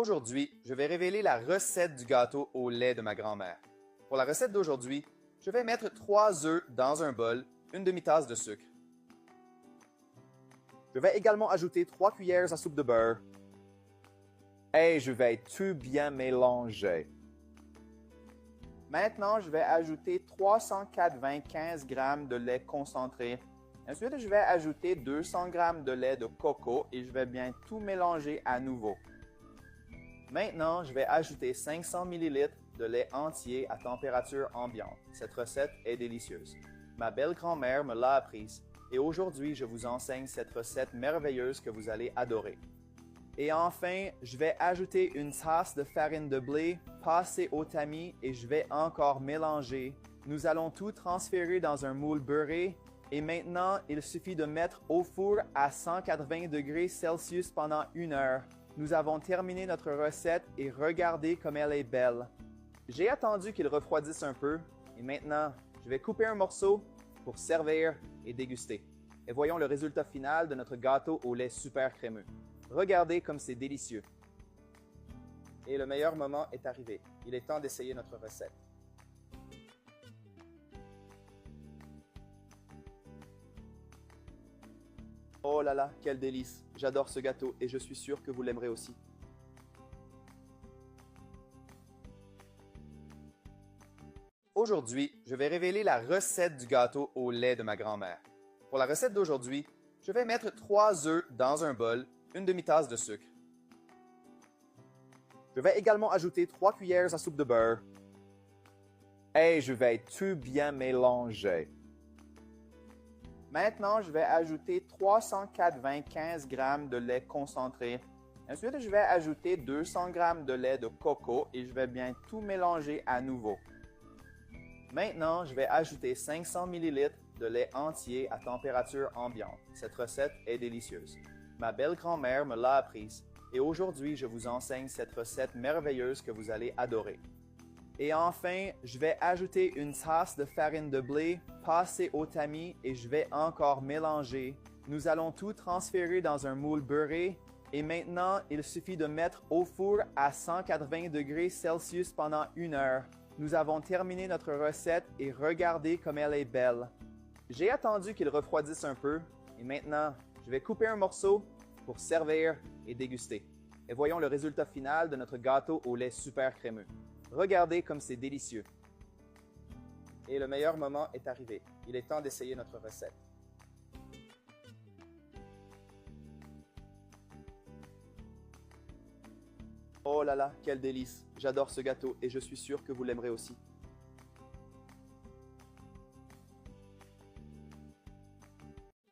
Aujourd'hui, je vais révéler la recette du gâteau au lait de ma grand-mère. Pour la recette d'aujourd'hui, je vais mettre 3 œufs dans un bol, une demi-tasse de sucre. Je vais également ajouter 3 cuillères à soupe de beurre. Et je vais tout bien mélanger. Maintenant, je vais ajouter 395 g de lait concentré. Ensuite, je vais ajouter 200 g de lait de coco et je vais bien tout mélanger à nouveau. Maintenant, je vais ajouter 500 ml de lait entier à température ambiante. Cette recette est délicieuse. Ma belle-grand-mère me l'a apprise et aujourd'hui, je vous enseigne cette recette merveilleuse que vous allez adorer. Et enfin, je vais ajouter une tasse de farine de blé passée au tamis et je vais encore mélanger. Nous allons tout transférer dans un moule beurré et maintenant, il suffit de mettre au four à 180 degrés Celsius pendant 1 heure. Nous avons terminé notre recette et regardez comme elle est belle. J'ai attendu qu'il refroidisse un peu et maintenant, je vais couper un morceau pour servir et déguster. Et voyons le résultat final de notre gâteau au lait super crémeux. Regardez comme c'est délicieux. Et le meilleur moment est arrivé. Il est temps d'essayer notre recette. Oh là là, quel délice! J'adore ce gâteau et je suis sûr que vous l'aimerez aussi. Aujourd'hui, je vais révéler la recette du gâteau au lait de ma grand-mère. Pour la recette d'aujourd'hui, je vais mettre 3 œufs dans un bol, une demi-tasse de sucre. Je vais également ajouter 3 cuillères à soupe de beurre. Et je vais tout bien mélanger. Maintenant, je vais ajouter 395 g de lait concentré. Ensuite, je vais ajouter 200 g de lait de coco et je vais bien tout mélanger à nouveau. Maintenant, je vais ajouter 500 ml de lait entier à température ambiante. Cette recette est délicieuse. Ma belle-grand-mère me l'a apprise et aujourd'hui, je vous enseigne cette recette merveilleuse que vous allez adorer. Et enfin, je vais ajouter une tasse de farine de blé passée au tamis et je vais encore mélanger. Nous allons tout transférer dans un moule beurré et maintenant, il suffit de mettre au four à 180 degrés Celsius pendant 1 heure. Nous avons terminé notre recette et regardez comme elle est belle. J'ai attendu qu'il refroidisse un peu et maintenant, je vais couper un morceau pour servir et déguster. Et voyons le résultat final de notre gâteau au lait super crémeux. Regardez comme c'est délicieux. Et le meilleur moment est arrivé. Il est temps d'essayer notre recette. Oh là là, quel délice! J'adore ce gâteau et je suis sûr que vous l'aimerez aussi.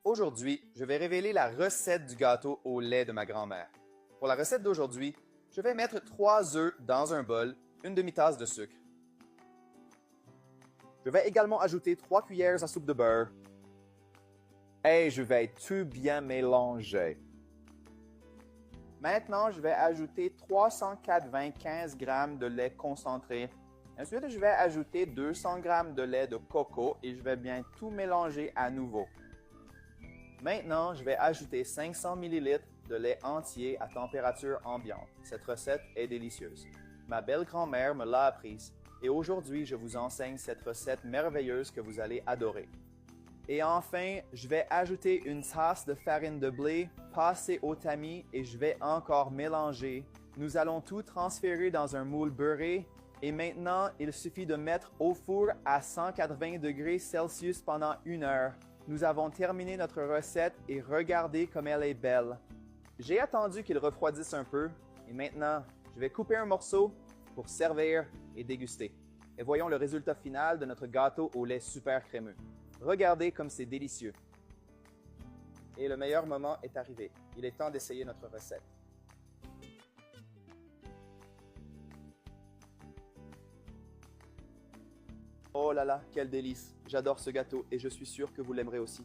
Aujourd'hui, je vais révéler la recette du gâteau au lait de ma grand-mère. Pour la recette d'aujourd'hui, je vais mettre 3 œufs dans un bol, une demi-tasse de sucre. Je vais également ajouter 3 cuillères à soupe de beurre. Et je vais tout bien mélanger. Maintenant, je vais ajouter 395 g de lait concentré. Ensuite, je vais ajouter 200 g de lait de coco et je vais bien tout mélanger à nouveau. Maintenant, je vais ajouter 500 ml de lait entier à température ambiante. Cette recette est délicieuse. Ma belle-grand-mère me l'a apprise et aujourd'hui, je vous enseigne cette recette merveilleuse que vous allez adorer. Et enfin, je vais ajouter une tasse de farine de blé passée au tamis et je vais encore mélanger. Nous allons tout transférer dans un moule beurré et maintenant, il suffit de mettre au four à 180 degrés Celsius pendant 1 heure. Nous avons terminé notre recette et regardez comme elle est belle. J'ai attendu qu'il refroidisse un peu et maintenant, je vais couper un morceau pour servir et déguster. Et voyons le résultat final de notre gâteau au lait super crémeux. Regardez comme c'est délicieux. Et le meilleur moment est arrivé. Il est temps d'essayer notre recette. Oh là là, quel délice! J'adore ce gâteau et je suis sûr que vous l'aimerez aussi.